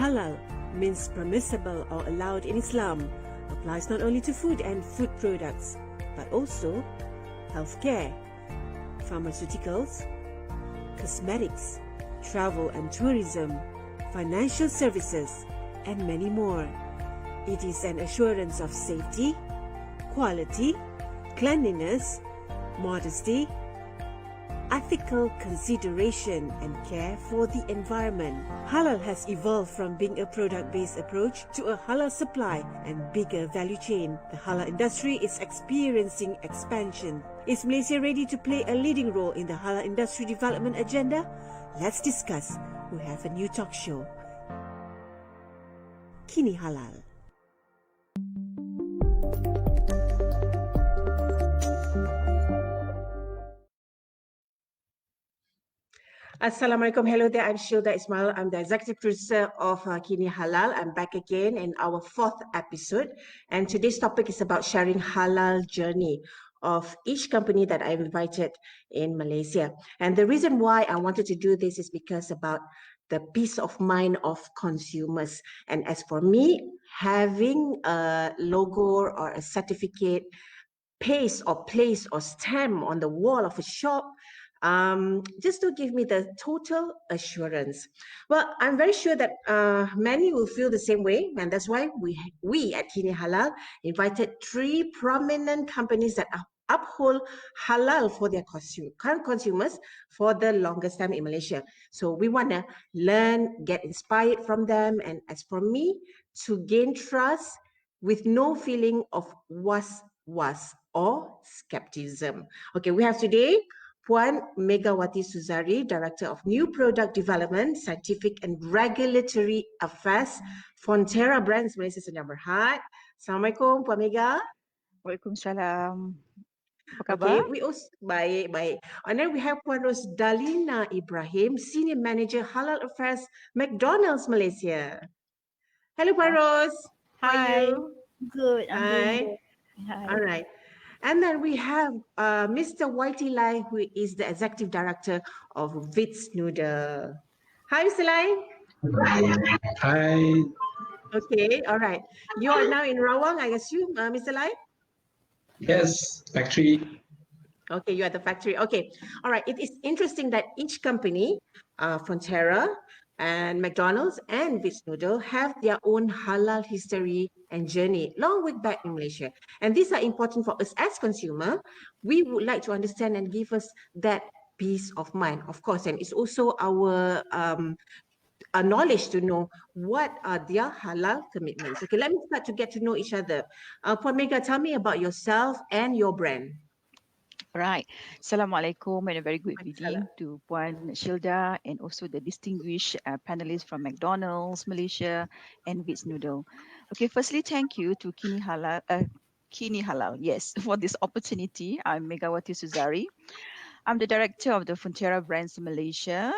Halal means permissible or allowed in Islam, applies not only to food and food products, but also healthcare, pharmaceuticals, cosmetics, travel and tourism, financial services, and many more. It is an assurance of safety, quality, cleanliness, modesty, ethical consideration, and care for the environment. Halal has evolved from being a product-based approach to a halal supply and bigger value chain. The halal industry is experiencing expansion. Is Malaysia ready to play a leading role in the halal industry development agenda? Let's discuss. We have a new talk show, Kini Halal. Assalamualaikum. Hello there. I'm Shilda Ismail. I'm the executive producer of Kini Halal. I'm back again in our 4th episode. And today's topic is about sharing halal journey of each company that I've invited in Malaysia. And the reason why I wanted to do this is because about the peace of mind of consumers. And as for me, having a logo or a certificate paste or place or stamp on the wall of a shop, just to give me the total assurance. Well, I'm very sure that many will feel the same way, and that's why we at Kini Halal invited 3 prominent companies that uphold halal for their current consumers for the longest time in Malaysia. So we want to learn, get inspired from them, and as for me, to gain trust with no feeling of was or skepticism. Okay, we have today Puan Megawati Suzari, Director of New Product Development, Scientific and Regulatory Affairs, Fonterra Brands Malaysia Sdn Bhd. Assalamualaikum, Puan Mega. Waalaikumsalam. Apa khabar? Okay, we also baik. And then we have Puan Rosdalina Ibrahim, Senior Manager Halal Affairs, Mcdonald's Malaysia. Hello, Puan Ros. How are you? Good. I'm doing good. Hi. All right. And then we have Mr. Whitey Lai, who is the Executive Director of VIT'S Noodle. Hi, Mr. Lai. Hi. Okay, all right. You are now in Rawang, I assume, Mr. Lai? Yes, factory. Okay, you are at the factory. Okay, all right. It is interesting that each company, Fonterra and McDonald's and VIT'S Noodle, have their own halal history and journey long way back in Malaysia. And these are important for us as consumer. We would like to understand and give us that peace of mind, of course. And it's also our knowledge to know what are their halal commitments. Okay, let me start to get to know each other. Puan Mega, tell me about yourself and your brand. Right. Assalamualaikum and a very good evening to Puan Shilda and also the distinguished panelists from McDonald's Malaysia and VIT'S Noodle. Okay, firstly, thank you to Kini Halal, yes, for this opportunity. I'm Megawati Suzari. I'm the director of the Fonterra Brands Malaysia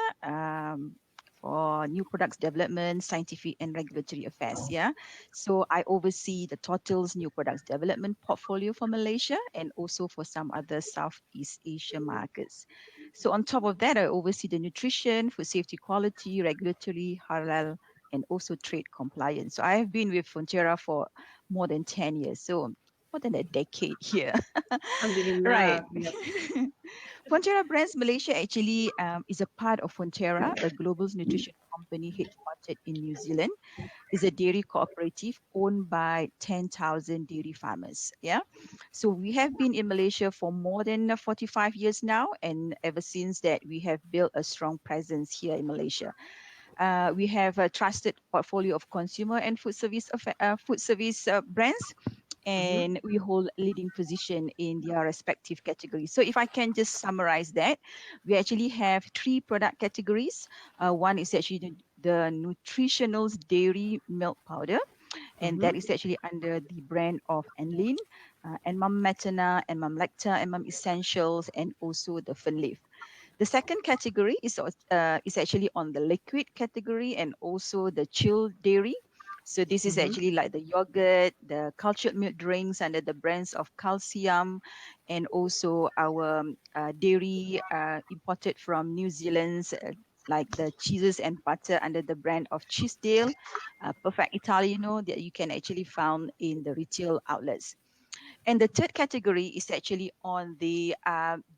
for new products development, scientific and regulatory affairs. Yeah, so I oversee the Total's new products development portfolio for Malaysia and also for some other Southeast Asia markets. So on top of that, I oversee the nutrition, food safety, quality, regulatory, halal, and also trade compliance. So I have been with Fonterra for more than 10 years. So more than a decade here. Right. Fonterra Brands Malaysia actually is a part of Fonterra, a global nutrition company headquartered in New Zealand. It's a dairy cooperative owned by 10,000 dairy farmers. Yeah, so we have been in Malaysia for more than 45 years now, and ever since that, we have built a strong presence here in Malaysia. We have a trusted portfolio of consumer and food service brands, and we hold leading position in their respective categories. So if I can just summarize that, we actually have 3 product categories. One is actually the nutritional dairy milk powder, and that is actually under the brand of Enlin, and Mum Materna, and Mum Lacta, and Mum Essentials, and also the Fernleaf. The second category is actually on the liquid category and also the chilled dairy. So this is actually like the yogurt, the cultured milk drinks under the brands of Calcium, and also our dairy imported from New Zealand's like the cheeses and butter under the brand of Cheesedale, Perfect Italiano that you can actually found in the retail outlets. And the third category is actually on the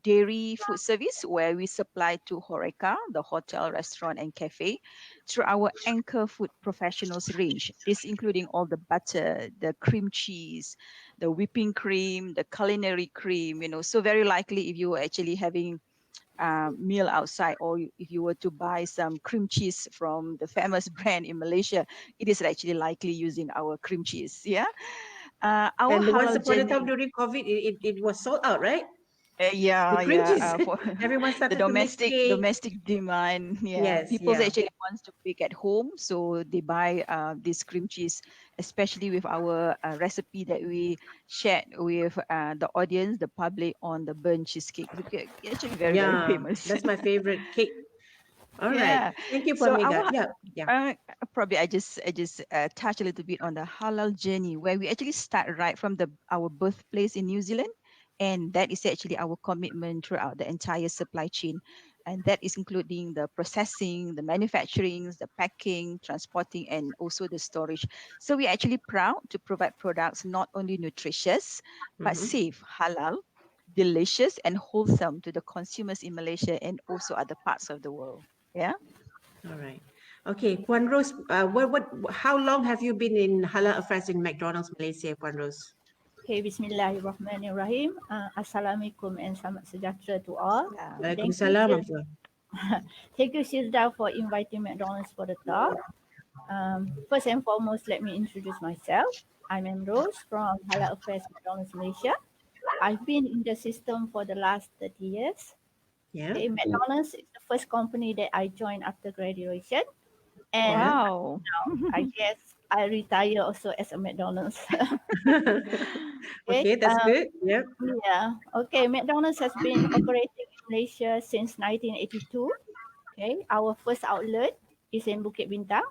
dairy food service, where we supply to Horeca, the hotel, restaurant, and cafe, through our Anchor Food Professionals range. This including all the butter, the cream cheese, the whipping cream, the culinary cream. So very likely if you were actually having meal outside, or if you were to buy some cream cheese from the famous brand in Malaysia, it is actually likely using our cream cheese. Yeah. Our And once halal upon a time journey. during COVID, it was sold out, right? The Yeah, cream yeah. cheese. For Everyone the started to make cake. domestic demand, yeah, Yes, people yeah. actually wants to bake at home, so they buy this cream cheese, especially with our recipe that we shared with the audience, the public, on the burnt cheesecake. It's actually very, very Yeah, famous. that's my favorite cake. All right. Yeah. Thank you, So Pamega. our Yeah, yeah. uh, probably I just touch a little bit on the halal journey, where we actually start right from our birthplace in New Zealand, and that is actually our commitment throughout the entire supply chain, and that is including the processing, the manufacturing, the packing, transporting, and also the storage. So we're actually proud to provide products not only nutritious but Mm-hmm. safe, halal, delicious, and wholesome to the consumers in Malaysia and also other parts of the world. Yeah. All right. Okay, Puan Rose, how long have you been in Halal Affairs in McDonald's Malaysia, Puan Rose? Okay, Bismillahirrahmanirrahim. Assalamualaikum and selamat sejahtera to all. Thank you, Waalaikumsalam. Shilda. Thank you, Shilda, for inviting McDonald's for the talk. First and foremost, let me introduce myself. I'm Rose from Halal Affairs McDonald's Malaysia. I've been in the system for the last 30 years. Yeah. Okay, McDonald's is the first company that I joined after graduation. And Wow. now, I guess I retire also as a McDonald's. Okay, that's good. Yeah. Yeah. Okay. McDonald's has been operating in Malaysia since 1982. Okay. Our first outlet is in Bukit Bintang.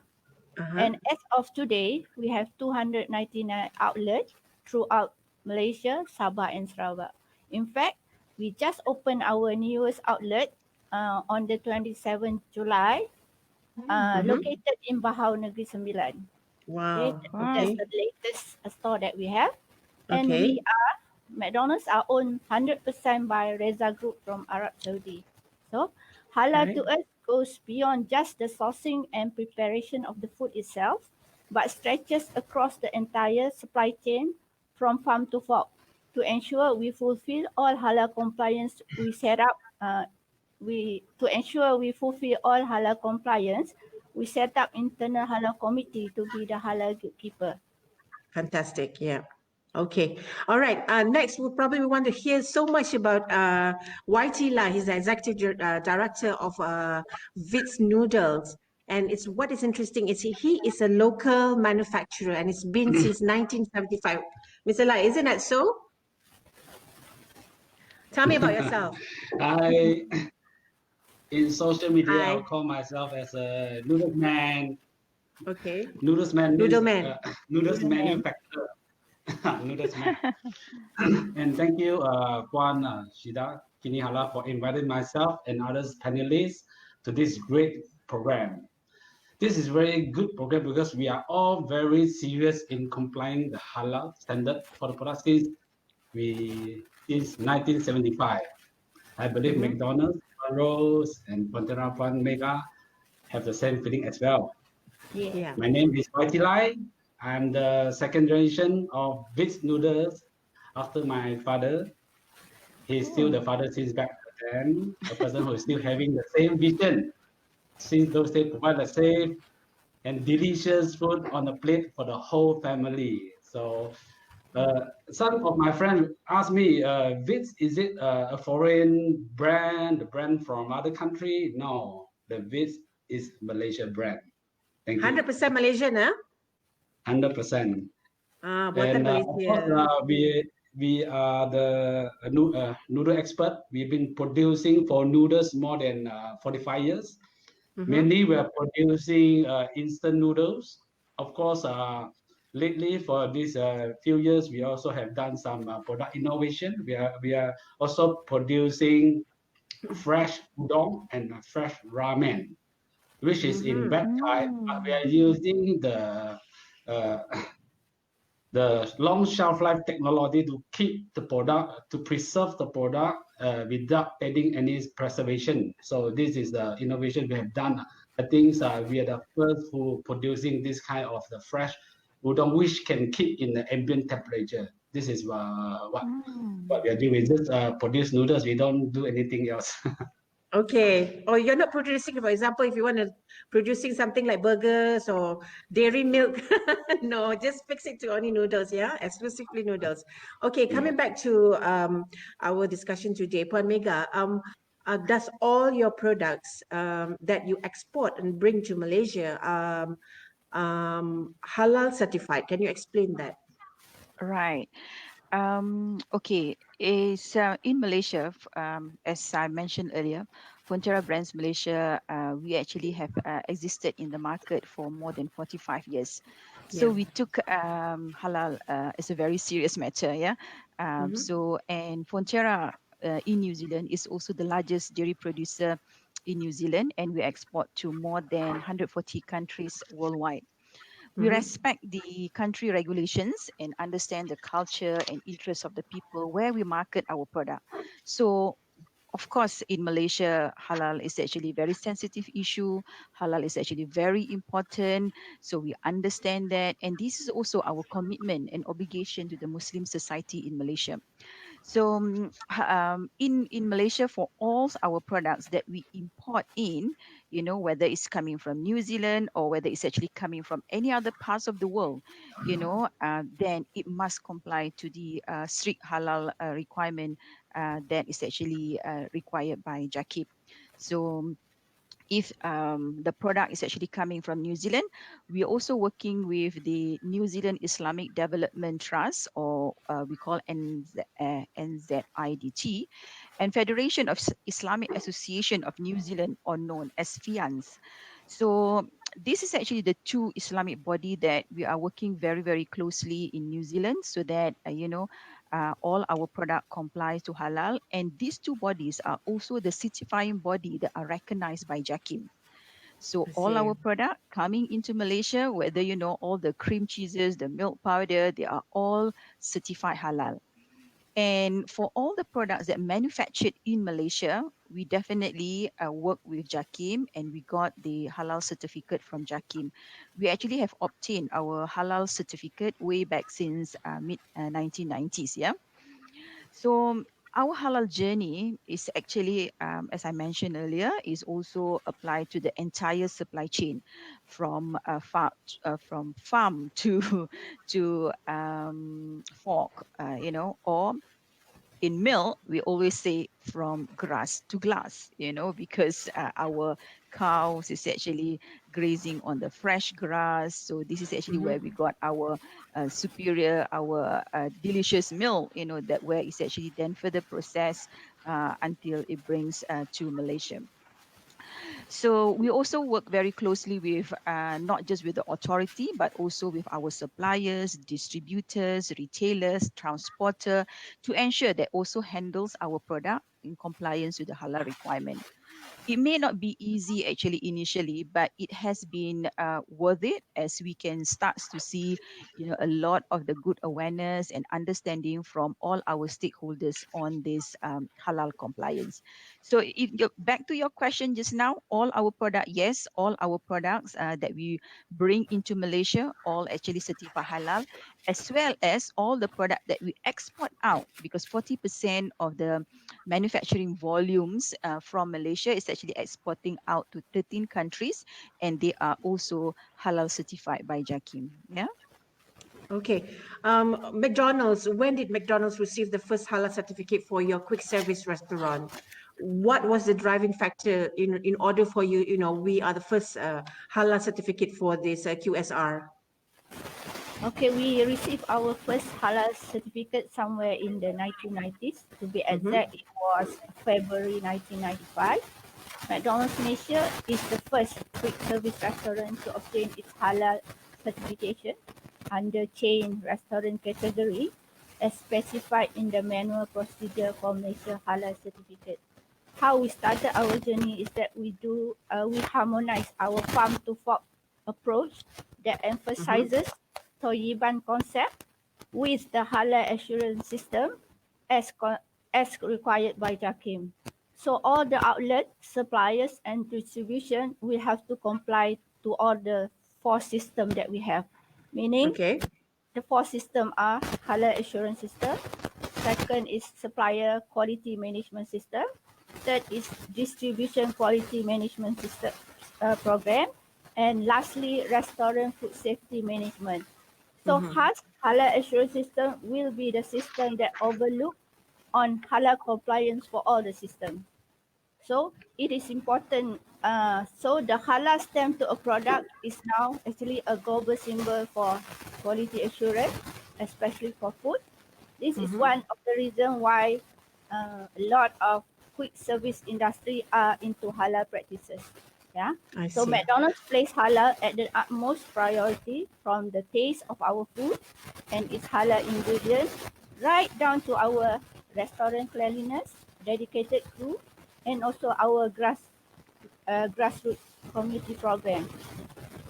Uh-huh. And as of today, we have 299 outlets throughout Malaysia, Sabah, and Sarawak. In fact, we just opened our newest outlet on the 27th July, located in Bahau Negeri Sembilan. Okay, Wow. Wow. that's Okay. the latest store that we have. And we Okay. McDonald's are owned 100% by Reza Group from Arab Saudi. So halal Right. to us goes beyond just the sourcing and preparation of the food itself, but stretches across the entire supply chain from farm to fork to ensure we fulfill all halal compliance we set up. To ensure we fulfill all halal compliance, we set up internal halal committee to be the halal gatekeeper. Fantastic. Yeah. Okay. All right. Next, we'll probably want to hear so much about YT Lai. He's the executive director of VIT'S Noodles. And what is interesting is he is a local manufacturer and it's been since 1975. Mr. Lai, isn't that so? Tell me about yourself. In social media, Hi. I'll call myself as a noodles man. Okay. Noodles man means Noodle man. noodles Noodle man. manufacturer. Noodles man. And thank you, Puan Shida Kini Halal, for inviting myself and others panelists to this great program. This is very good program because we are all very serious in complying the halal standard for the product since 1975. I believe McDonald's, Rose, and Pantera Pan Mega have the same feeling as well. Yeah. Yeah. My name is YT Lai. I'm the second generation of VIT'S Noodles after my father. He's still the father since back then, a person who is still having the same vision since those days, provide the safe and delicious food on the plate for the whole family. So some of my friends ask me, VIT'S, is it a foreign brand, a brand from other country? No, the VIT'S is Malaysia brand. Thank you. 100% Malaysian, huh? 100%. Buatan And of course, Malaysia. we are the noodle expert. We've been producing for noodles more than 45 years. Mainly, we are producing instant noodles. Of course, lately for these few years, we also have done some product innovation. We are also producing fresh udon and fresh ramen. which is in wet type, but we are using uh, the long shelf life technology to keep the product, to preserve the product without adding any preservation. So this is the innovation we have done. I think we are the first who producing this kind of the fresh udon, which can keep in the ambient temperature. This is what we are doing. We just produce noodles. We don't do anything else. Okay. Or you're not producing, for example, if you want to producing something like burgers or dairy milk. No, just fix it to only noodles, yeah? Exclusively noodles. Okay, coming back to our discussion today, Puan Mega, does all your products that you export and bring to Malaysia halal certified? Can you explain that? Right. Okay, is in Malaysia, as I mentioned earlier, Fonterra Brands Malaysia, we actually have existed in the market for more than 45 years. So Yeah. we took halal as a very serious matter, yeah. So, and Fonterra in New Zealand is also the largest dairy producer in New Zealand, and we export to more than 140 countries worldwide. We respect the country regulations and understand the culture and interests of the people where we market our product. So, of course, in Malaysia, halal is actually a very sensitive issue. Halal is actually very important. So we understand that. And this is also our commitment and obligation to the Muslim society in Malaysia. So in Malaysia, for all our products that we import in, you know, whether it's coming from New Zealand or whether it's actually coming from any other parts of the world, you know, then it must comply to the strict halal requirement that is actually required by JAKIB. So if the product is actually coming from New Zealand, we are also working with the New Zealand Islamic Development Trust, or we call NZIDT, and Federation of Islamic Association of New Zealand, or known as FIANZ. So this is actually the two Islamic body that we are working very, very closely in New Zealand, so that all our product complies to halal, and these two bodies are also the certifying body that are recognized by JAKIM. So I all see. our product coming into Malaysia, whether you know all the cream cheeses, the milk powder, they are all certified halal. And for all the products that manufactured in Malaysia, we definitely work with JAKIM, and we got the halal certificate from JAKIM. We actually have obtained our halal certificate way back since mid 1990s. Yeah. So our halal journey is actually, as I mentioned earlier, is also applied to the entire supply chain, from from farm to fork, or in milk, we always say from grass to glass, because our cows is actually grazing on the fresh grass. So this is actually where we got our superior, our delicious milk, that where it's actually then further processed until it brings to Malaysia. So we also work very closely with not just with the authority, but also with our suppliers, distributors, retailers, transporter, to ensure that also handles our product in compliance with the halal requirement. It may not be easy actually initially, but it has been worth it, as we can start to see, a lot of the good awareness and understanding from all our stakeholders on this halal compliance. So back to your question just now, all our product, yes, all our products that we bring into Malaysia, all actually certified halal, as well as all the product that we export out, because 40% of the manufacturing volumes from Malaysia is actually exporting out to 13 countries, and they are also halal certified by JAKIM. Yeah. Okay. McDonald's, when did McDonald's receive the first halal certificate for your quick service restaurant? What was the driving factor in order for you, we are the first halal certificate for this QSR? Okay, we received our first halal certificate somewhere in the 1990s. To be exact, it was February 1995. McDonald's Malaysia is the first quick service restaurant to obtain its halal certification under chain restaurant category, as specified in the manual procedure for Malaysia halal certificate. how we started our journey is that we harmonize our farm to fork approach that emphasizes Toyiban concept with the halal assurance system as required by JAKIM. So all the outlets, suppliers, and distribution will have to comply to all the 4 systems that we have. Meaning, Okay. the 4 systems are halal assurance system. Second is supplier quality management system. Third is distribution quality management system program. And lastly, restaurant food safety management. So halal assurance system will be the system that overlook on halal compliance for all the systems. So it is important. So the halal stamp to a product is now actually a global symbol for quality assurance, especially for food. This is one of the reasons why a lot of quick service industry are into halal practices. Yeah. I So see. McDonald's place halal at the utmost priority, from the taste of our food and its halal ingredients, right down to our restaurant cleanliness, dedicated crew, and also our grassroots community program.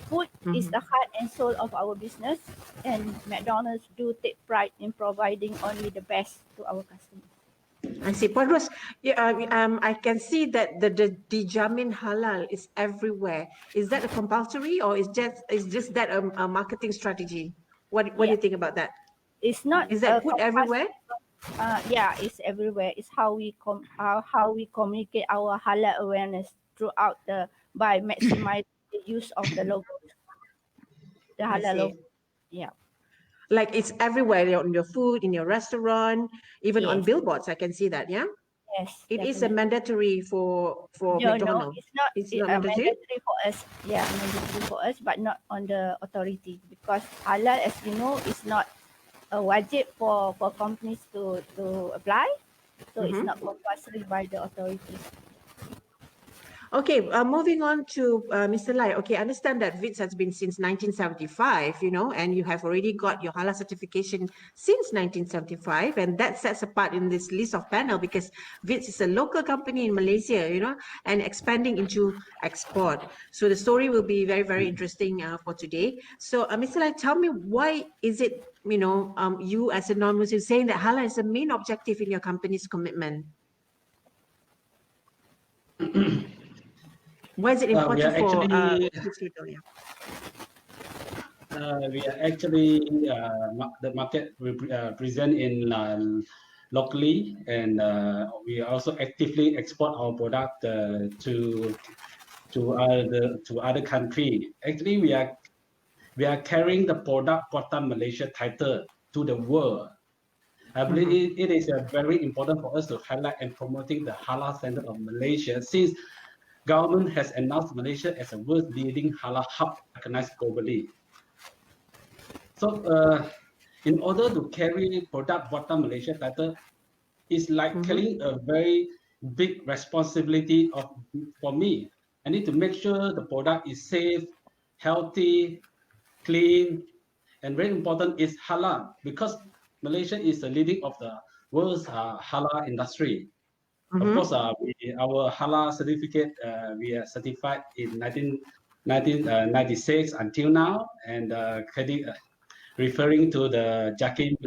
Food is the heart and soul of our business, and McDonald's do take pride in providing only the best to our customers. I see. Puan Ros, I can see that the dijamin halal is everywhere. Is that a compulsory, or is just that a marketing strategy? What do Yeah. you think about that? It's not Is that put everywhere? Yeah, it's everywhere. It's how we how we communicate our halal awareness throughout by maximizing the use of the logo, the I halal see. logo. Yeah. Like it's everywhere on your food, in your restaurant, even on Yes. billboards. I can see that. Yeah, Yes. it is a Definitely. mandatory for No, McDonald's. it's not. It's not mandatory. Mandatory for us. Yeah, mandatory for us, but not on the authority, because halal, as you know, is not a wajib for companies to apply. So it's not compulsory by the authorities. Okay, moving on to Mr. Lai. Okay, I understand that VIT'S has been since 1975, and you have already got your halal certification since 1975, and that sets apart in this list of panel because VIT'S is a local company in Malaysia, and expanding into export. So the story will be very, very interesting for today. So, Mr. Lai, tell me, why is it, you as a non-Muslim saying that halal is the main objective in your company's commitment? Why is it We are important for actually VIT'S Retail? Yeah. The market present in locally, and we also actively export our product to other country. Actually, we are carrying the product Buatan Malaysia title to the world. I believe it is very important for us to highlight and promoting the halal standard of Malaysia, since government has announced Malaysia as a world's leading halal hub recognized globally. So in order to carry product Buatan Malaysia title, is like carrying a very big responsibility for me. I need to make sure the product is safe, healthy, clean, and very important is halal, because Malaysia is the leading of the world's halal industry. Of course, our halal certificate, we are certified in 1996 until now, and referring to the JAKIM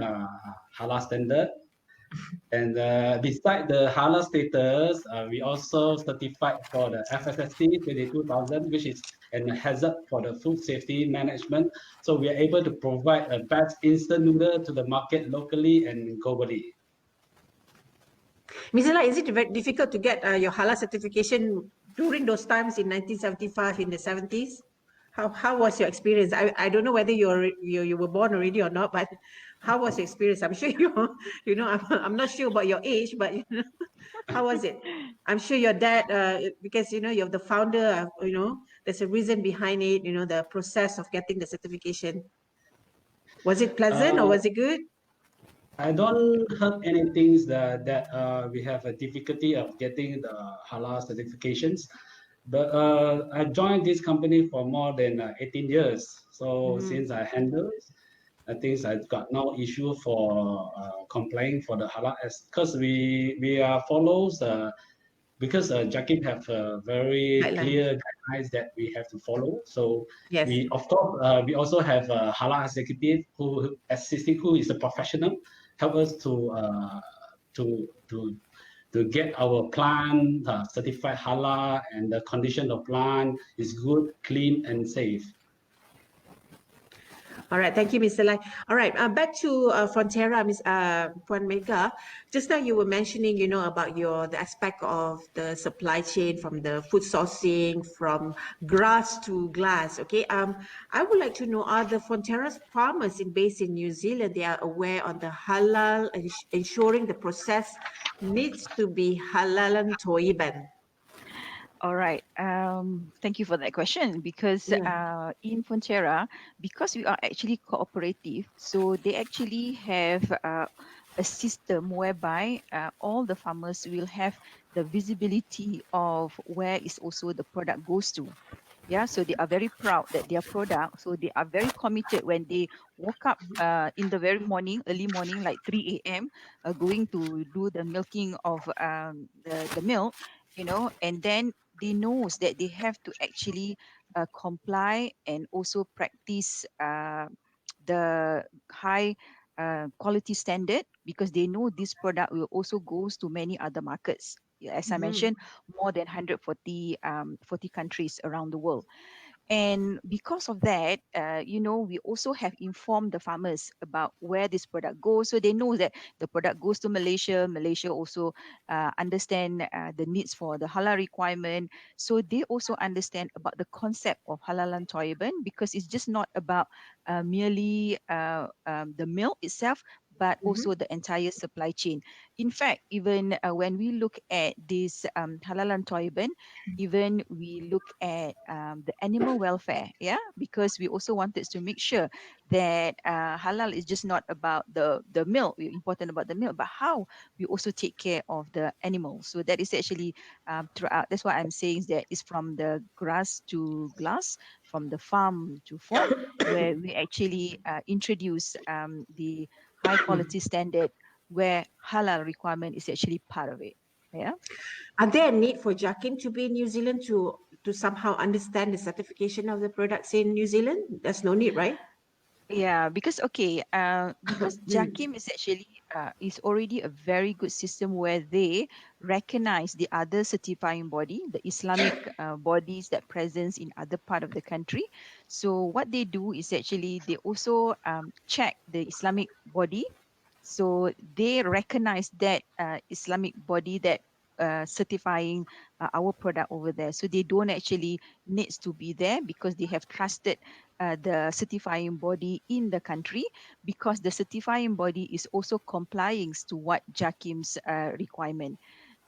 halal standard. And beside the halal status, we also certified for the FSSC 22000, which is an hazard for the food safety management. So we are able to provide a best instant noodle to the market locally and globally. Mr. Lai, is it very difficult to get your halal certification during those times in 1975, in the 70s? How was your experience? I don't know whether you were born already or not, but how was your experience? I'm sure I'm not sure about your age, but how was it? I'm sure your dad, because you're the founder, there's a reason behind it, the process of getting the certification. Was it pleasant or was it good? I don't heard anything that we have a difficulty of getting the halal certifications, but I joined this company for more than 18 years. So since I handle, I think I got no issue for complying for the halal, because we follows because JAKIM have very Guidelines. clear guidelines that we have to follow. So Yes. we, of course, we also have a halal executive who assisting, who is a professional, help us to to to get our plant certified halal, and the condition of plant is good, clean, and safe. All right, thank you, Mr. Lai. All right, back to Frontera, Ms. Puan Mega. Just now you were mentioning, about the aspect of the supply chain from the food sourcing, from grass to glass. Okay, I would like to know, are the Frontera's farmers based in New Zealand, they are aware on the halal, ensuring the process needs to be halalan toiban? All right. Thank you for that question because Yeah. in Fonterra, because we are actually cooperative, so they actually have a system whereby all the farmers will have the visibility of where is also the product goes to. Yeah, so they are very proud that their product, so they are very committed when they woke up in the very morning, early morning, like 3 a.m., going to do the milking of the milk, and then they knows that they have to actually comply and also practice the high quality standard, because they know this product will also goes to many other markets. As I mentioned, more than 140 40 countries around the world. And because of that, we also have informed the farmers about where this product goes. So they know that the product goes to Malaysia. Malaysia also understand the needs for the halal requirement. So they also understand about the concept of halalan toiban, because it's just not about merely the milk itself, but also the entire supply chain. In fact, even when we look at this halalan toiban, even we look at the animal welfare, yeah, because we also wanted to make sure that halal is just not about the milk, important about the milk, but how we also take care of the animals. So that is actually throughout. That's why I'm saying is that it's from the grass to glass, from the farm to fork, where we actually introduce the high quality standard, where halal requirement is actually part of it. Yeah. Are there a need for JAKIM to be in New Zealand to somehow understand the certification of the products in New Zealand? There's no need, right? Yeah, because because JAKIM is actually is already a very good system where they recognize the other certifying body, the Islamic bodies that presence in other part of the country. So what they do is actually they also check the Islamic body. So they recognize that Islamic body that certifying our product over there. So they don't actually needs to be there, because they have trusted the certifying body in the country, because the certifying body is also complying to what JAKIM's requirement.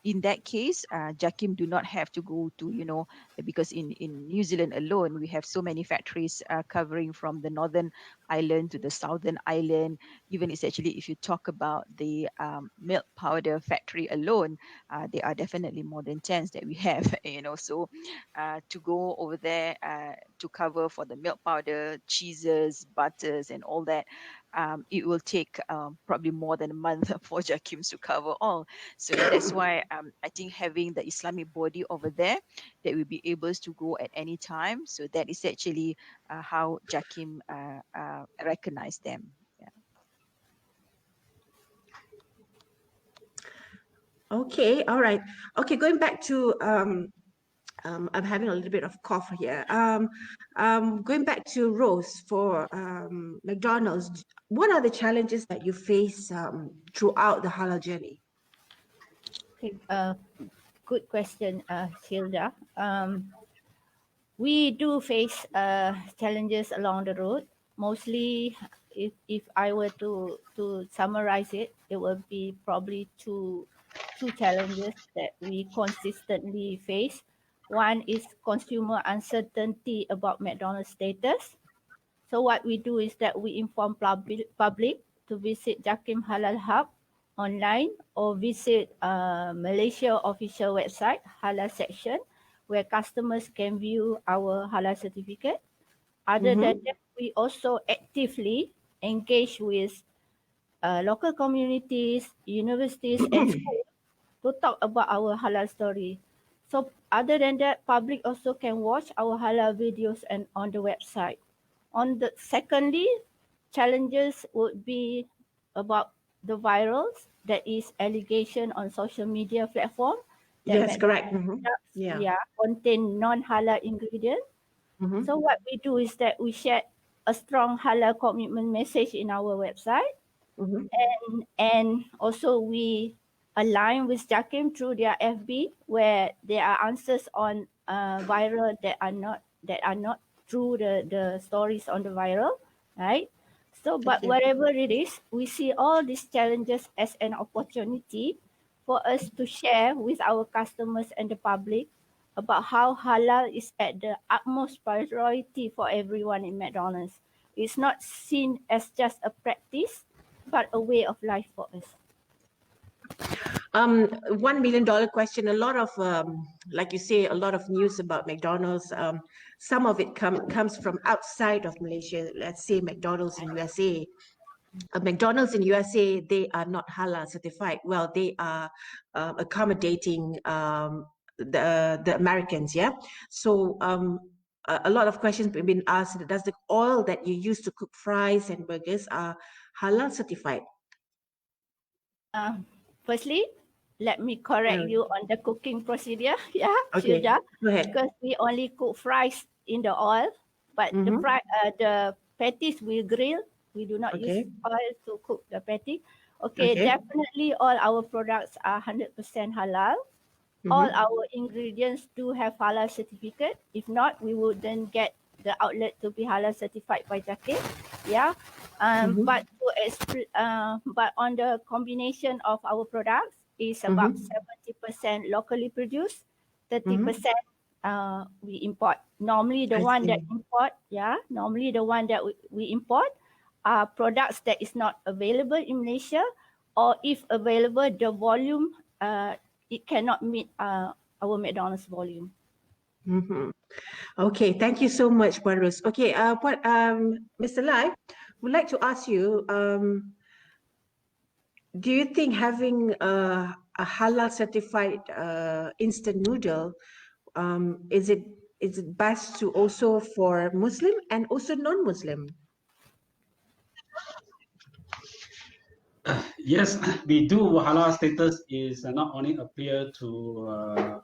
In that case, JAKIM do not have to go to, because in New Zealand alone, we have so many factories covering from the northern island to the southern island. Even it's actually, if you talk about the milk powder factory alone, there are definitely more than 10 that we have, so to go over there to cover for the milk powder, cheeses, butters, and all that, it will take probably more than a month for JAKIMs to cover all. So that's why I think having the Islamic body over there that will be able to go at any time. So that is actually how JAKIM recognize them. Yeah. Okay, all right. Okay, going back to I'm having a little bit of cough here. Going back to Rose for McDonald's, what are the challenges that you face throughout the halal journey? Okay, good question, Hilda. We do face challenges along the road. Mostly, if I were to summarize it, it would be probably two challenges that we consistently face. One is consumer uncertainty about McDonald's status. So what we do is that we inform public to visit JAKIM Halal Hub online, or visit Malaysia official website Halal section, where customers can view our halal certificate. Other than that, we also actively engage with local communities, universities, and schools to talk about our halal story. So other than that, public also can watch our halal videos and on the website. Secondly, challenges would be about the virals, that is allegation on social media platform that Yes, McDonald's correct. Yeah. contain non-halal ingredient. So what we do is that we share a strong halal commitment message in our website, and also we align with Jakim through their FB, where there are answers on viral that are not through the stories on the viral, right? So, but Okay. wherever it is, we see all these challenges as an opportunity for us to share with our customers and the public about how halal is at the utmost priority for everyone in McDonald's. It's not seen as just a practice, but a way of life for us. $1 million question. A lot of, like you say, a lot of news about McDonald's. Some of it comes from outside of Malaysia. Let's say McDonald's in USA. McDonald's in USA, they are not halal certified. Well, they are accommodating the Americans, yeah. So a lot of questions have been asked. Does the oil that you use to cook fries and burgers are halal certified? Firstly, let me correct you on the cooking procedure. Yeah, Okay, Shilda, go ahead. because we only cook fries in the oil, but the patties we grill. We do not use Okay. oil to cook the patty. Okay, Okay. definitely all our products are 100% halal. All our ingredients do have halal certificate. If not, we wouldn't get the outlet to be halal certified by Jakim. Yeah. But but on the combination of our products is about 70% locally produced, 30% we import. Normally the I one that see. normally the one that we import are products that is not available in Malaysia, or if available, the volume it cannot meet our McDonald's volume. Okay, thank you so much, Puan Rose. Okay, Mr. Lai, would like to ask you, do you think having a halal certified instant noodle, is it best to also for Muslim and also non-Muslim? Yes, we do. Halal status is not only appear to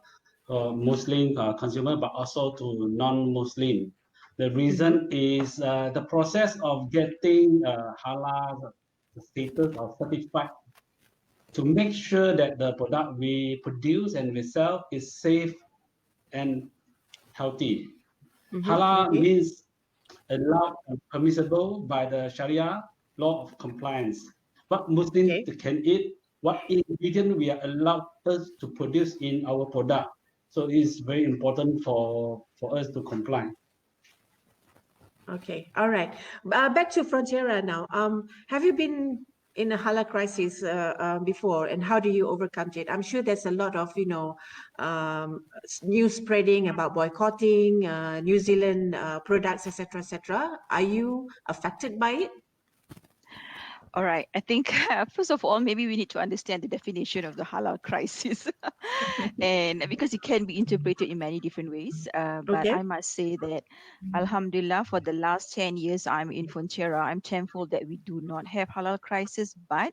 Muslim consumer, but also to non-Muslim. The reason is the process of getting halal status or certified to make sure that the product we produce and we sell is safe and healthy. Halal Okay. means allowed and permissible by the Sharia law of compliance. What Muslims can eat, what ingredient we are allowed us to produce in our product. So it's very important for us to comply. Okay, all right. Back to Frontiera now. Have you been in a halal crisis before, and how do you overcome it? I'm sure there's a lot of, news spreading about boycotting New Zealand products, etc., etc. Are you affected by it? All right. I think first of all, maybe we need to understand the definition of the halal crisis, and because it can be interpreted in many different ways. But Okay. I must say that, Alhamdulillah, for the last 10 years I'm in Frontiera, I'm thankful that we do not have halal crisis, but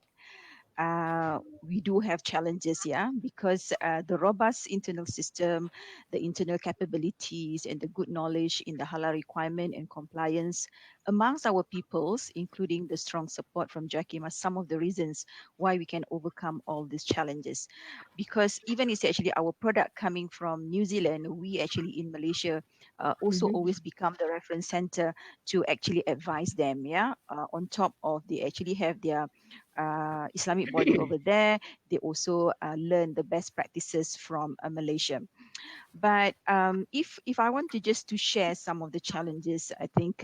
we do have challenges, because the robust internal system, the internal capabilities, and the good knowledge in the halal requirement and compliance amongst our peoples, including the strong support from Jakim, are some of the reasons why we can overcome all these challenges. Because even it's actually our product coming from New Zealand, we actually in Malaysia also always become the reference center to actually advise them, on top of they actually have their Islamic body over there. They also learn the best practices from Malaysia. But if I want to just to share some of the challenges, I think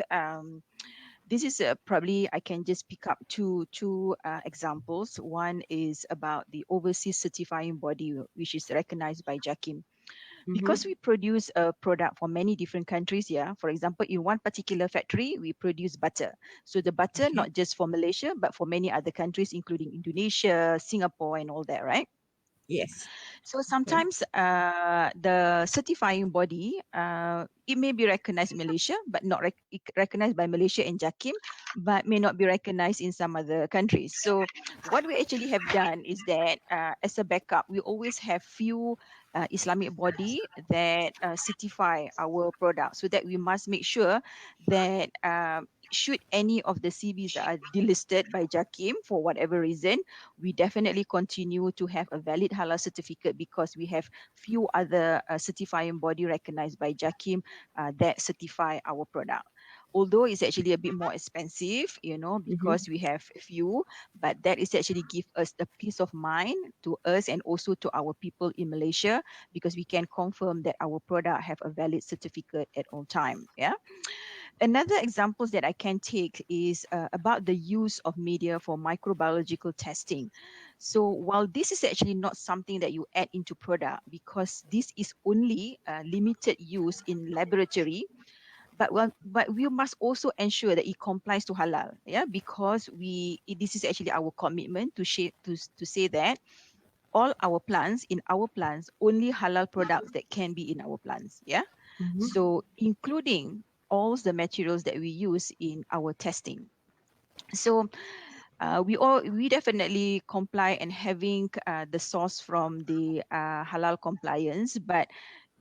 this is probably I can just pick up two examples. One is about the overseas certifying body, which is recognized by Jakim. Because we produce a product for many different countries, for example, in one particular factory, we produce butter. So the butter, not just for Malaysia, but for many other countries, including Indonesia, Singapore, and all that, right? Yes. So sometimes the certifying body, it may be recognized in Malaysia, but not recognized by Malaysia and JAKIM, but may not be recognized in some other countries. So what we actually have done is that as a backup, we always have few Islamic body that certify our product, so that we must make sure that should any of the CVs are delisted by JAKIM for whatever reason, we definitely continue to have a valid halal certificate, because we have few other certifying body recognized by JAKIM that certify our product. Although it's actually a bit more expensive, because we have few, but that is actually give us the peace of mind to us and also to our people in Malaysia, because we can confirm that our product have a valid certificate at all time. Yeah. Another examples that I can take is about the use of media for microbiological testing. So while this is actually not something that you add into product, because this is only limited use in laboratory, but we must also ensure that it complies to halal, yeah, because this is actually our commitment to say that all our plants only halal products that can be in our plants, yeah. So including all the materials that we use in our testing. So we definitely comply and having the source from the halal compliance, but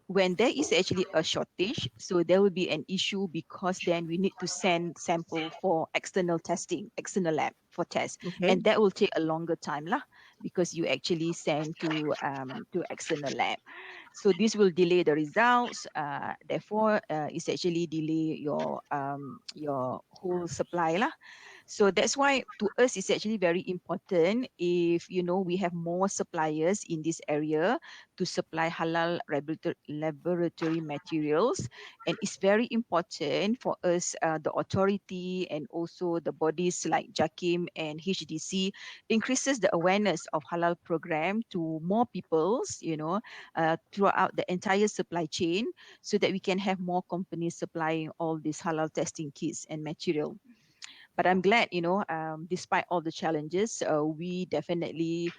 when there is actually a shortage, so there will be an issue, because then we need to send sample for external testing, external lab for test, Okay. and that will take a longer time lah, because you actually send to external lab. So this will delay the results. Therefore, it's actually delay your whole supply lah. So that's why to us it's actually very important if we have more suppliers in this area to supply halal laboratory materials, and it's very important for us, the authority and also the bodies like JAKIM and HDC, increases the awareness of halal program to more peoples, throughout the entire supply chain, so that we can have more companies supplying all these halal testing kits and material. But I'm glad, despite all the challenges, we definitely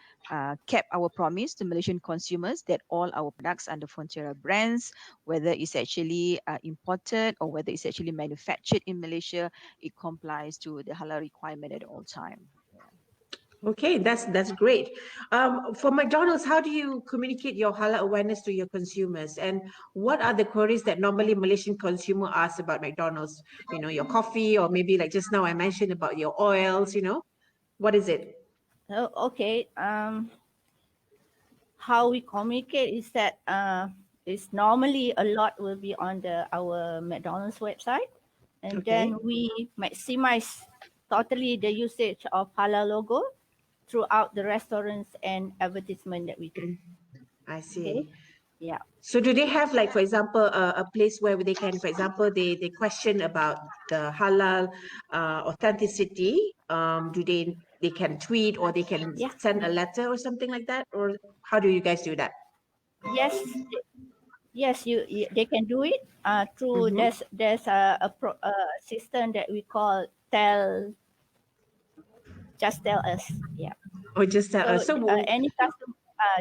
kept our promise to Malaysian consumers that all our products under Frontiera brands, whether it's actually imported or whether it's actually manufactured in Malaysia, it complies to the halal requirement at all time. Okay, that's great. For McDonald's, how do you communicate your halal awareness to your consumers, and what are the queries that normally Malaysian consumer ask about McDonald's? Your coffee, or maybe like just now I mentioned about your oils. What is it? Okay. How we communicate is that it's normally a lot will be on our McDonald's website, and Okay. then we maximize totally the usage of halal logo throughout the restaurants and advertisement that we do. I see. Okay. Yeah. So do they have, like, for example, a place where they can, for example, they question about the halal authenticity? Do they can tweet, or they can Yeah. send a letter or something like that? Or how do you guys do that? Yes. Yes, they can do it through there's a system that we call just tell us. Yeah. Or just tell So us. So, any customer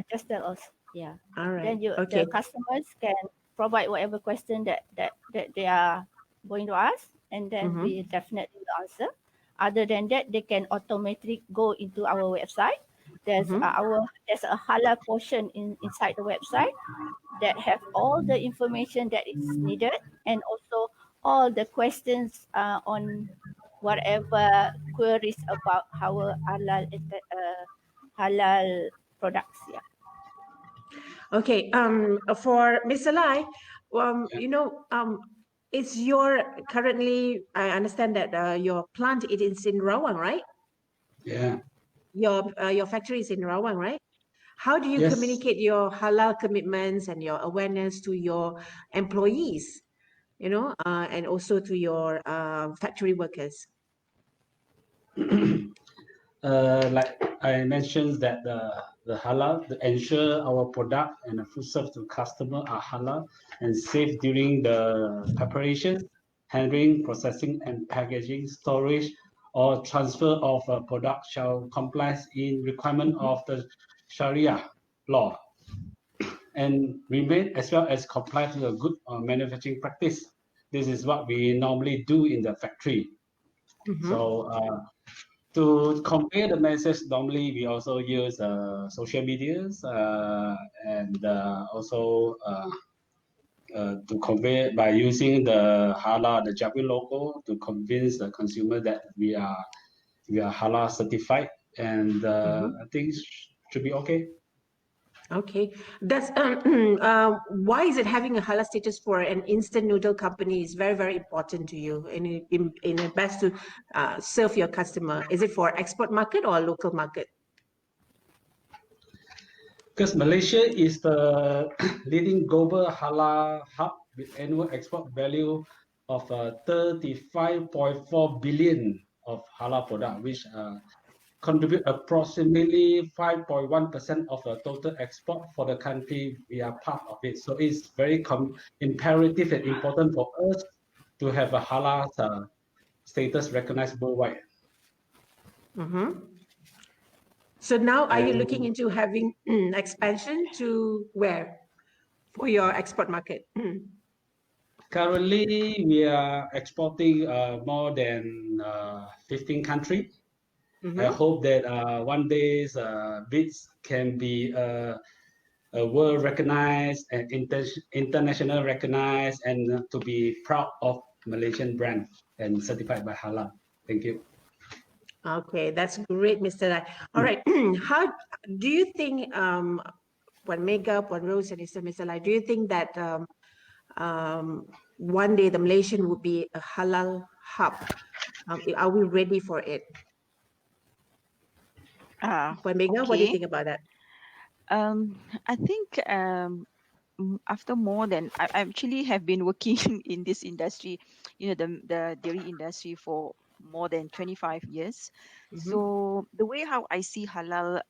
just tell us. Yeah. all right. Then Okay. the customers can provide whatever question that they are going to ask, and then we definitely will answer. Other than that, they can automatically go into our website. There's a halal portion inside the website that have all the information that is needed, and also all the questions on whatever queries about our halal products. Yeah. Okay. For Miss Alai, Yeah. it's your currently. I understand that your plant it is in Rawang, right? Yeah. Your factory is in Rawang, right? How do you Yes. communicate your halal commitments and your awareness to your employees, and also to your factory workers? Like I mentioned that the halal to ensure our product and the food served to customer are halal and safe during the preparation, handling, processing, and packaging, storage, or transfer of a product shall comply in requirement of the Sharia. law and remain as well as comply to a good manufacturing practice. This is what we normally do in the factory. So to convey the message, normally we also use social medias and also to convey by using the Halal, the Japanese logo to convince the consumer that we are Halal certified, and I think should be okay. Okay. That's why is it having a halal status for an instant noodle company is very, very important to you in a best to serve your customer? Is it for export market or local market? Because Malaysia is the leading global halal hub with annual export value of 35.4 billion of halal product, which contribute approximately 5.1% of the total export for the country. We are part of it. So it's very imperative and important for us to have a halal status recognized worldwide. So now are you looking And into having expansion to where for your export market? currently, we are exporting more than 15 countries. I hope that one day VIT'S can be world recognized and international recognized, and to be proud of Malaysian brand and certified by Halal. Thank you. Okay, that's great, Mr. Rai. All right, how do you think, Puan Mega, Puan Rose, and Mr. Lai, do you think that one day the Malaysian would be a halal hub? Are we ready for it? Puan Mega, what do you think about that? I think after more than I actually have been working in this industry, the dairy industry for more than 25 years. So the way how I see halal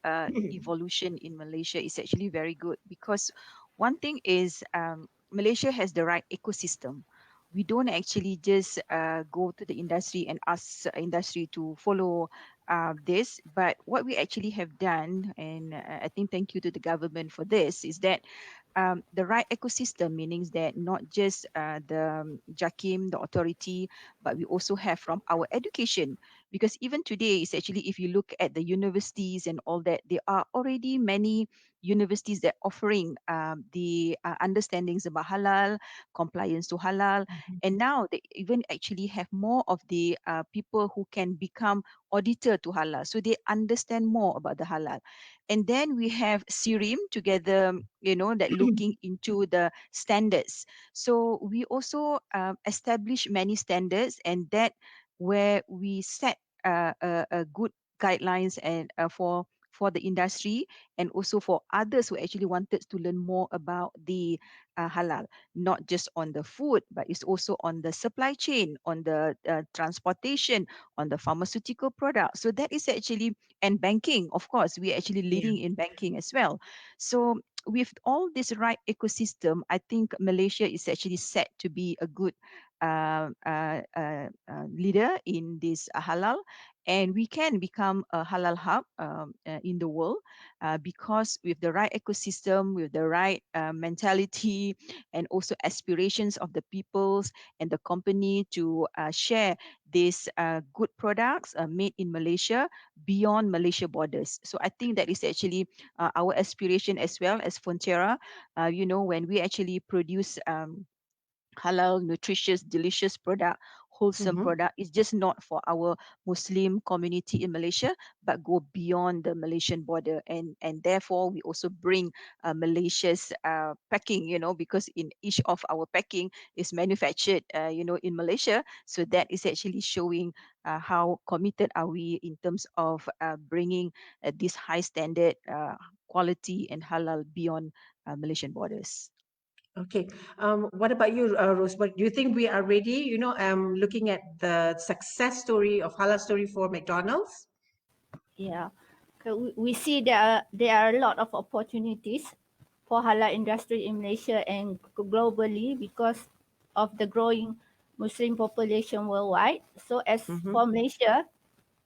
evolution in Malaysia is actually very good, because one thing is Malaysia has the right ecosystem. We don't actually just go to the industry and ask industry to follow this, but what we actually have done, and I think thank you to the government for this, is that the right ecosystem, meaning that not just the JAKIM, the authority, but we also have from our education. Because even today, it's actually, if you look at the universities and all that, there are already many universities that offering the understandings about halal, compliance to halal, and now they even actually have more of the people who can become auditor to halal, so they understand more about the halal. And then we have SIRIM together, that looking into the standards. So we also establish many standards, and that where we set a good guidelines and for the industry, and also for others who actually wanted to learn more about the halal, not just on the food, but it's also on the supply chain, on the transportation, on the pharmaceutical product. So that is actually, and banking, of course, we are actually leading in banking as well. So with all this right ecosystem, I think Malaysia is actually set to be a good leader in this halal, and we can become a halal hub in the world because with the right ecosystem, with the right mentality, and also aspirations of the peoples and the company to share these good products made in Malaysia beyond Malaysia borders. So I think that is actually our aspiration as well as Fonterra. When we actually produce halal, nutritious, delicious product, wholesome product, is just not for our Muslim community in Malaysia, but go beyond the Malaysian border. And therefore, we also bring Malaysia's packing, because in each of our packing is manufactured, in Malaysia. So that is actually showing how committed are we in terms of bringing this high standard quality and halal beyond Malaysian borders. Okay. What about you, Rose? But do you think we are ready? Looking at the success story of halal story for McDonald's. Yeah, we see there are a lot of opportunities for halal industry in Malaysia and globally because of the growing Muslim population worldwide. So as for Malaysia,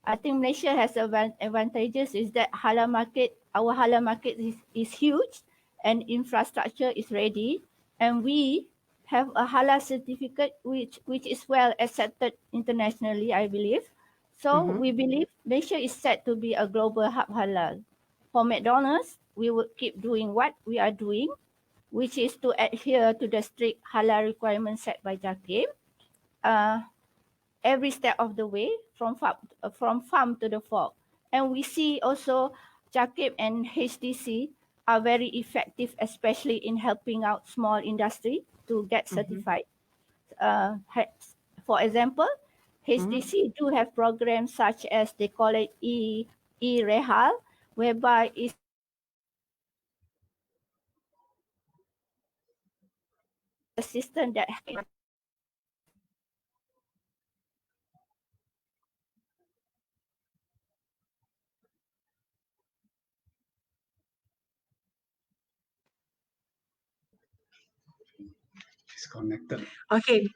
I think Malaysia has advantages is that halal market, our halal market is huge and infrastructure is ready, and we have a halal certificate which is well accepted internationally, I believe. So we believe Malaysia is set to be a global hub halal. For McDonald's, we will keep doing what we are doing, which is to adhere to the strict halal requirements set by JAKIM. Every step of the way from farm to the fork. And we see also JAKIM and HDC are very effective, especially in helping out small industry to get certified. For example, HDC do have programs such as they call it e-Rehal, whereby it's a system that Disconnected. Okay,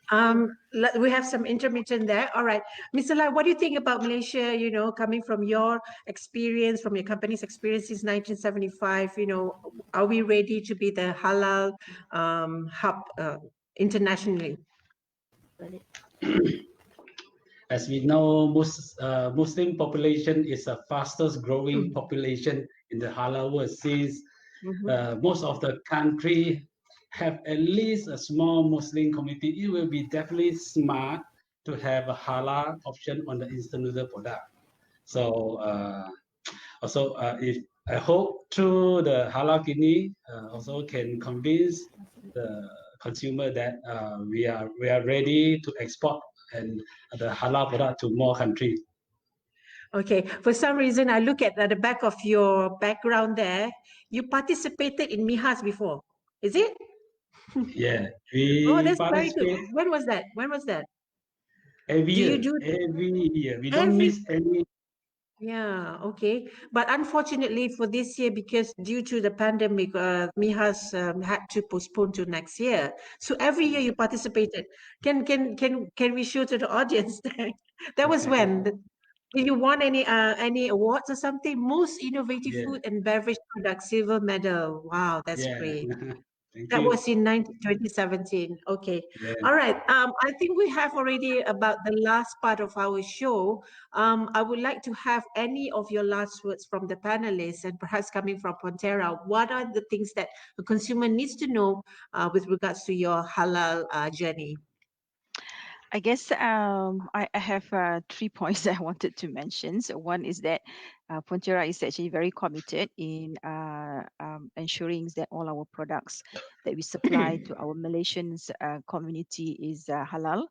we have some intermittent there. All right, Mr. Lai, what do you think about Malaysia? You know, coming from your experience, from your company's experience since 1975, you know, are we ready to be the halal hub internationally? As we know, Muslim population is the fastest growing population in the halal world, since most of the country have at least a small Muslim community. It will be definitely smart to have a halal option on the instant noodle product. So also, if I hope through the halal Kini also can convince the consumer that we are ready to export and the halal product to more countries. Okay, for some reason, I look at the back of your background there. You participated in MIHAS before, is it? Yeah, we Oh, that's very good. participate When was that? When was that? every Do you year. do Every year, we don't every? miss any. Yeah, okay. But unfortunately for this year, because due to the pandemic, MIHAS had to postpone to next year. So every year you participated. Can we show to the audience that that was when? Did you won any awards or something? Most innovative Yeah, food and beverage product silver medal. Wow, that's yeah. great. Thank That you. was in 2017. Okay. Yeah. All right. I think we have already about the last part of our show. I would like to have any of your last words from the panelists, and perhaps coming from Pontera. What are the things that the consumer needs to know with regards to your halal journey? I guess I have 3 points that I wanted to mention. So one is that Pontera is actually very committed in ensuring that all our products that we supply to our Malaysian community is halal.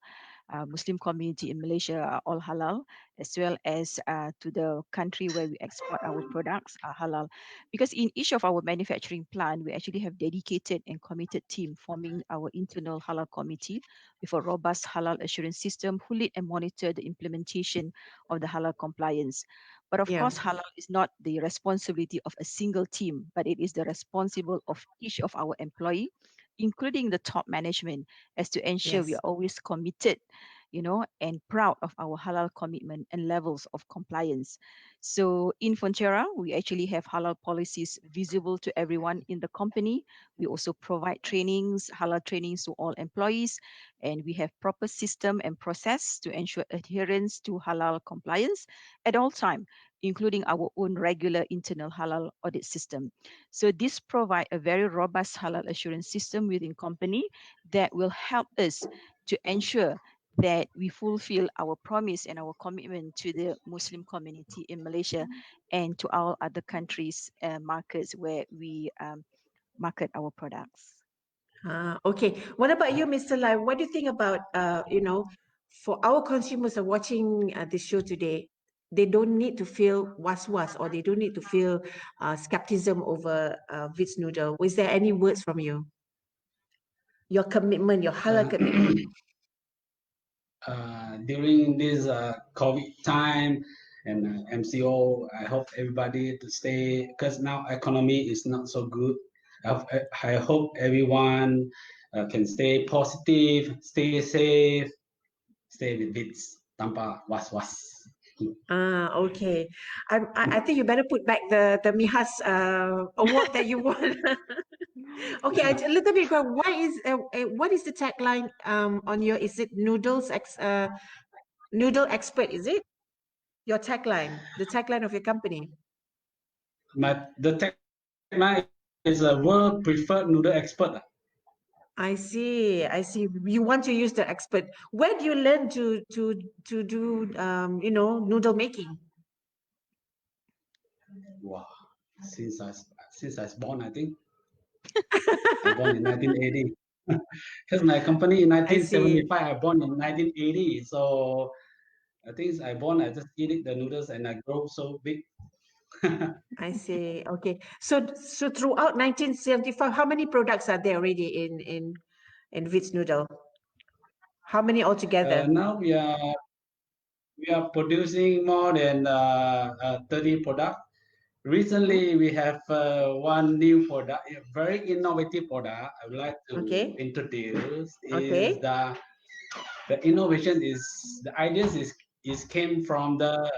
Muslim community in Malaysia are all halal, as well as to the country where we export our products are halal. Because in each of our manufacturing plant, we actually have dedicated and committed team forming our internal halal committee with a robust halal assurance system who lead and monitor the implementation of the halal compliance. But of course, halal is not the responsibility of a single team, but it is the responsible of each of our employee, including the top management, as to ensure we Yes. are always committed, and proud of our halal commitment and levels of compliance. So in Fonterra, we actually have halal policies visible to everyone in the company. We also provide trainings, halal trainings to all employees, and we have proper system and process to ensure adherence to halal compliance at all time, including our own regular internal halal audit system. So this provide a very robust halal assurance system within company that will help us to ensure that we fulfill our promise and our commitment to the Muslim community in Malaysia and to all other countries, markets where we market our products. Okay. What about you, Mr. Lai? What do you think about, for our consumers are watching this show today, they don't need to feel was, or they don't need to feel skepticism over VIT'S noodle. Was there any words from you? Your commitment, your halal commitment. During this COVID time and MCO, I hope everybody to stay, because now economy is not so good. I hope everyone can stay positive, stay safe, stay with VIT'S tanpa was-was. Okay. I think you better put back the Mihas award that you won. Okay, a little bit. What is the tagline on your? Is it noodle expert? Is it your tagline? The tagline of your company? The tagline is a world preferred noodle expert. I see. I see. You want to use the expert. Where do you learn to do noodle making? Wow, since I was born, I think I born in 1980. Because my company in I see. 1975, I born in 1980. So I think I born, I just eat the noodles and I grow so big. I see. Okay. So throughout 1975, how many products are there already in VIT'S Noodle? How many altogether? Now we are producing more than 30 products. Recently, we have one new product, a very innovative product I would like to Okay. introduce. Is Okay. the innovation is the ideas is came from the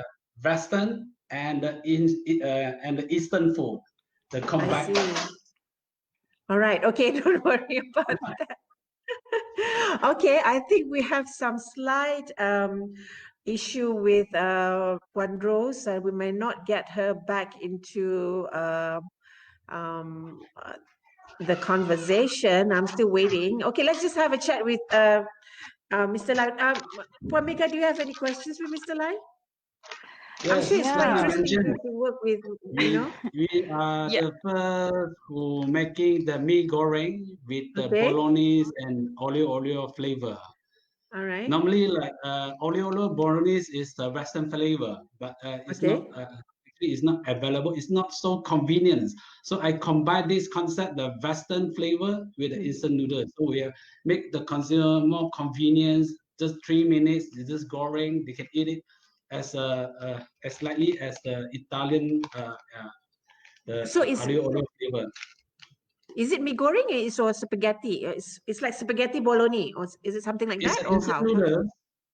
Western and the Eastern food, the I combined. see. All right. Okay. Don't worry about that. Okay. I think we have some slight issue with Puan Rose. We may not get her back into the conversation. I'm still waiting. Okay. Let's just have a chat with Mr. Lai. Puan Mega, do you have any questions for Mr. Lai? I'm Yes, sure it's quite like you Yeah. interesting mentioned, to work with, we are Yeah. the first who making the mee goreng with the Okay. bolognese and olio flavor. All right. Normally, like olio bolognese is the Western flavor, but it's Okay. not actually it's not available. It's not so convenient. So I combine this concept, the Western flavor, with the instant noodles. So we make the consumer more convenience. Just 3 minutes, they just goreng. They can eat it as slightly as the Italian the So olio flavor. is it mee goreng or spaghetti? It's like spaghetti bolognese, or is it something like It's that, an or instant how? noodle.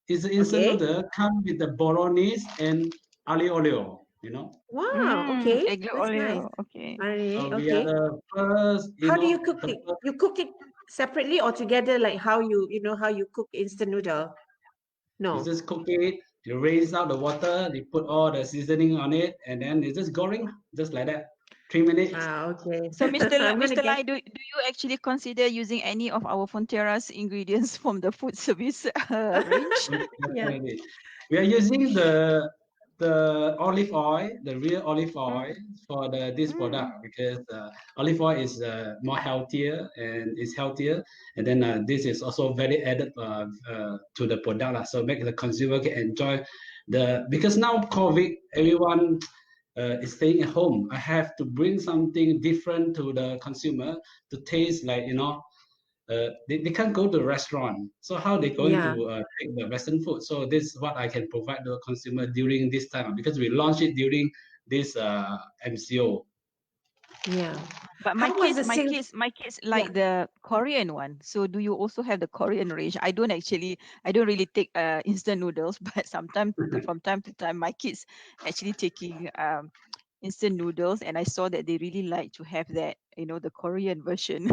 It's an instant Okay. noodle come with the bolognese and olio. You know. Wow. Okay. Aglio That's nice. olio. Okay. All right. So we are Okay. the first, How do you cook the it? You cook it separately or together, like how how you cook instant noodle? you No. just cook it, you raise out the water, you put all the seasoning on it, and then it's just goreng, just like that. 3 minutes. Okay. So, I'm gonna Mr. get. Lai, do you actually consider using any of our Fonterra's ingredients from the food service range? Yeah. Definitely. We are using the olive oil, the real olive oil for this product because olive oil is more healthier and is healthier, and then this is also very added to the product lah. So make the consumer can enjoy because now COVID, everyone is staying at home. I have to bring something different to the consumer to taste like they can't go to a restaurant. So how they going Yeah. to take the Western food? So this is what I can provide to the consumer during this time because we launched it during this MCO. Yeah. But How was the sales? my kids Yeah. like the Korean one. So do you also have the Korean range? I don't really take instant noodles, but sometimes from time to time, my kids actually taking instant noodles, and I saw that they really like to have that, the Korean version.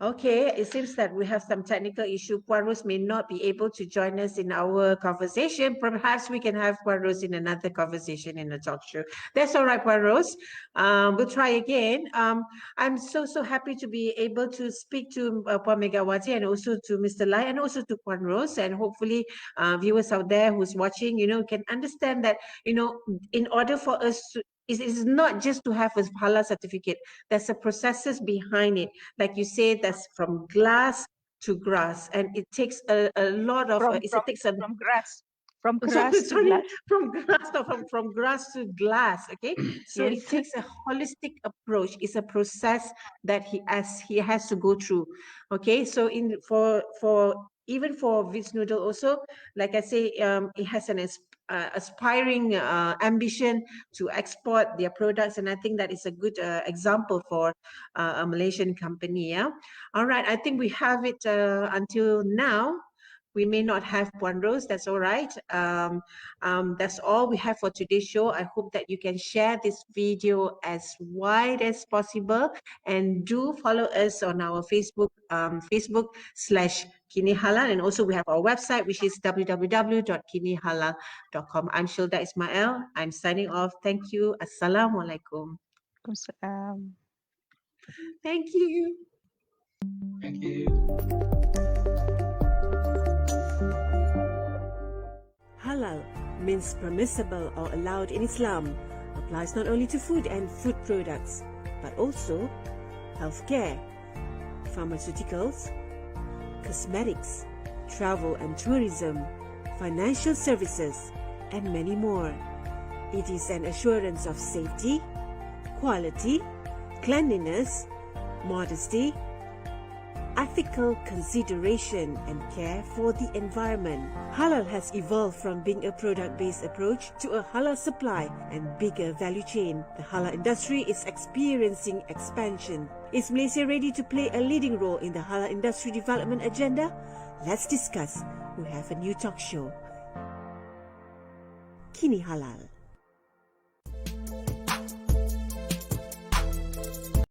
Okay, it seems that we have some technical issue. Puan Rose may not be able to join us in our conversation. Perhaps we can have Puan Rose in another conversation in the talk show. That's all right, Puan Rose. We'll try again. I'm so happy to be able to speak to Puan Megawati and also to Mr. Lai and also to Puan Rose, and hopefully viewers out there who's watching, can understand that, in order for us to, it is not just to have a halal certificate. There's a processes behind it. Like you say, that's from glass to grass, and it takes a lot of from it from takes a from grass from sorry, grass to sorry, glass. from grass, no, from grass to glass. Okay, so it Yes. takes a holistic approach. It's a process that he has to go through. Okay, so for even for VIT'S Noodle also, like I say, it has an aspiring ambition to export their products, and I think that is a good example for a Malaysian company. Yeah. All right, I think we have it until now. We may not have Puan Rose, that's all right. That's all we have for today's show. I hope that you can share this video as wide as possible, and do follow us on our Facebook/Kini Halal, and also we have our website, which is www.kinihalal.com. I'm Shilda Ismail. I'm signing off. Thank you. Assalamualaikum. Thank you. Thank you. Halal means permissible or allowed in Islam. Applies not only to food and food products, but also healthcare, pharmaceuticals, cosmetics, travel and tourism, financial services, and many more. It is an assurance of safety, quality, cleanliness, modesty, ethical consideration, and care for the environment. Halal has evolved from being a product-based approach to a halal supply and bigger value chain. The halal industry is experiencing expansion. Is Malaysia ready to play a leading role in the halal industry development agenda? Let's discuss. We have a new talk show. Kini Halal.